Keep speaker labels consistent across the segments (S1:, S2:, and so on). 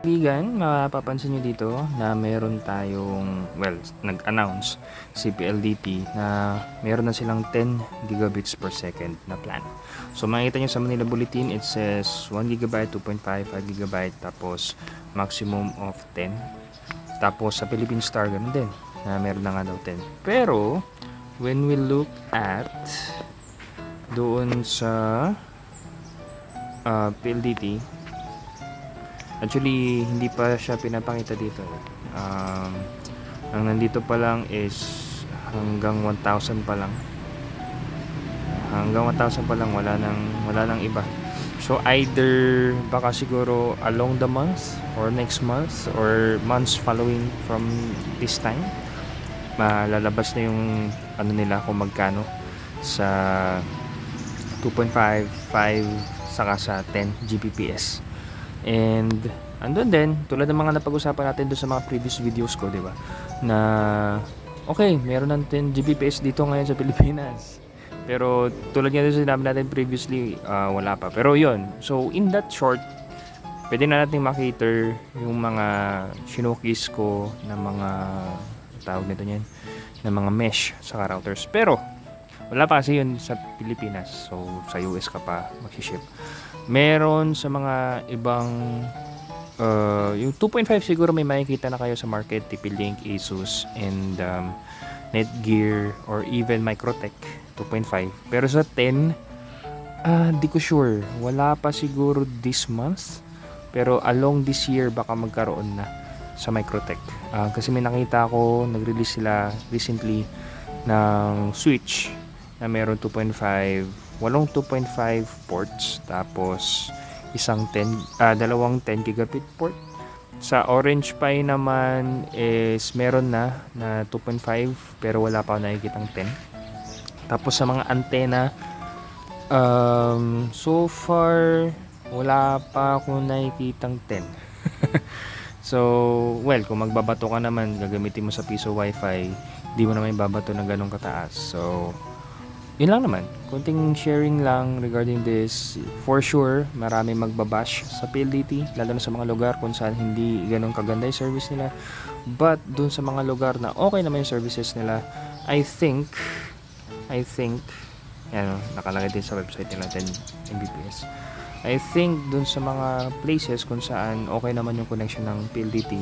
S1: kaibigan, mapapansin nyo dito na meron tayong, well, nag-announce si PLDT na meron na silang 10 gigabits per second na plan. So makikita nyo sa Manila Bulletin, it says 1 GB, 2.5, 5 GB, tapos maximum of 10. Tapos sa Philippine Star, ganun din, na meron na nga daw 10. Pero, when we look at doon sa PLDT, actually, hindi pa siya pinapakita dito. Ang nandito pa lang is hanggang 1,000 pa lang. Hanggang 1,000 pa lang, wala nang iba. So, either baka siguro along the month or next month or months following from this time, malalabas na yung ano nila kung magkano sa 2.5, 5, saka sa 10 Gbps. And andun din, tulad ng mga napag-usapan natin doon sa mga previous videos ko, di ba? Na okay, meron ng 10 Gbps dito ngayon sa Pilipinas. Pero tulad nga din sa sinabi natin previously, wala pa. Pero yun, so in that short, pwede na natin makita yung mga sinukis ko na mga tawag nito niyan, na mga mesh sa routers. Pero wala pa kasi yun sa Pilipinas. So sa US ka pa mag-ship. Meron sa mga ibang yung 2.5 siguro may makikita na kayo sa market, TP-Link, Asus, and Netgear, or even Microtech 2.5. Pero sa 10, di ko sure. Wala pa siguro this month. Pero along this year, baka magkaroon na sa Microtech. Kasi may nakita ako, nag-release sila recently ng switch na meron 2.5, walong 2.5 ports, tapos dalawang 10 gigabit port. Sa Orange Pi naman is meron na 2.5 pero wala pa ako nakikitang 10. Tapos sa mga antena, so far wala pa ako nakikitang 10. So, well, kung magbabato ka naman, gagamitin mo sa piso wifi, di mo naman babato na ganun kataas. So, yun lang naman, konting sharing lang regarding this. For sure, marami magbabash sa PLDT, lalo na sa mga lugar kung saan hindi ganun kaganda yung service nila. But dun sa mga lugar na okay naman yung services nila, I think yan, nakalagay din sa website nila 10 Mbps. I think dun sa mga places kung saan okay naman yung connection ng PLDT,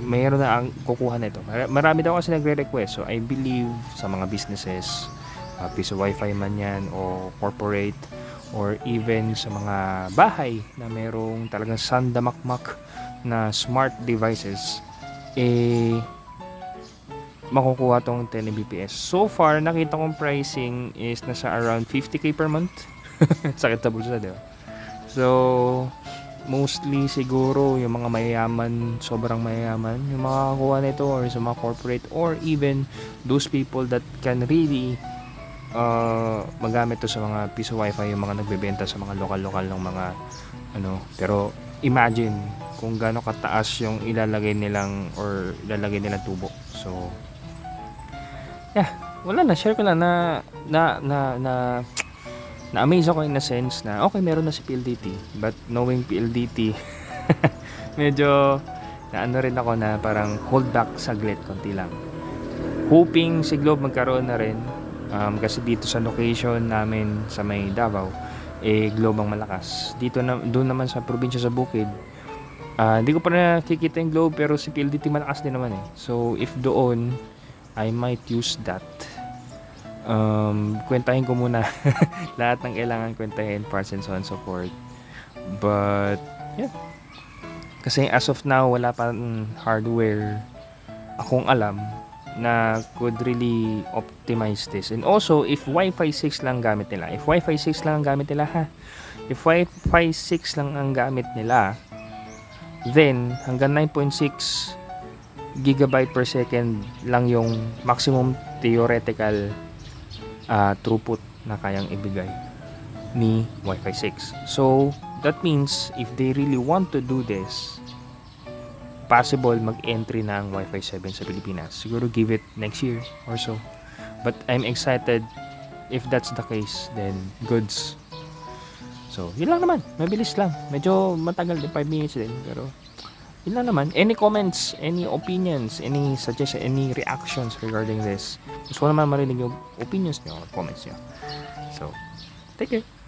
S1: mayroon na ang kukuha nito. Marami daw kasi nagre-request. So I believe sa mga businesses, piso wifi man yan, o corporate, or even sa mga bahay na mayroong talagang sandamakmak na smart devices, makukuha tong 10 Mbps. So far, nakita kong pricing is nasa around 50k per month. Sakit sa bulsa, diba? So mostly siguro yung mga mayayaman, sobrang mayayaman yung makakakuha nito, or sa mga corporate, or even those people that can really magamit to sa mga piso wifi, yung mga nagbebenta sa mga lokal-lokal ng mga pero imagine kung gaano kataas yung ilalagay nilang tubo. So yeah, wala na, share ko lang na-amaze ako in a sense na okay, meron na si PLDT, but knowing PLDT medyo naano rin ako na parang hold back saglit, konti lang, hoping si Globe magkaroon na rin, kasi dito sa location namin sa may Davao, Globe ang malakas dito doon naman sa probinsya sa Bukid, hindi ko pa nakikita yung Globe, pero si PLDT malakas din naman so if doon, I might use that. Kwentahin ko muna lahat ng kailangan kwentahin, parts and so on, so forth. But yeah, kasi as of now wala pa hardware akong alam na could really optimize this. And also, if Wi-Fi 6 lang gamit nila, if Wi-Fi 6 lang ang gamit nila, then hanggang 9.6 gigabyte per second lang yung maximum theoretical throughput na kayang ibigay ni Wi-Fi 6. So that means if they really want to do this, possible mag-entry na ang Wi-Fi 7 sa Pilipinas. Siguro give it next year or so. But I'm excited if that's the case, then goods. So, yun lang naman. Mabilis lang. Medyo matagal din, 5 minutes din. Pero, yun lang naman. Any comments, any opinions, any suggestions, any reactions regarding this. Gusto ko naman marinig yung opinions nyo or comments nyo. So, take care.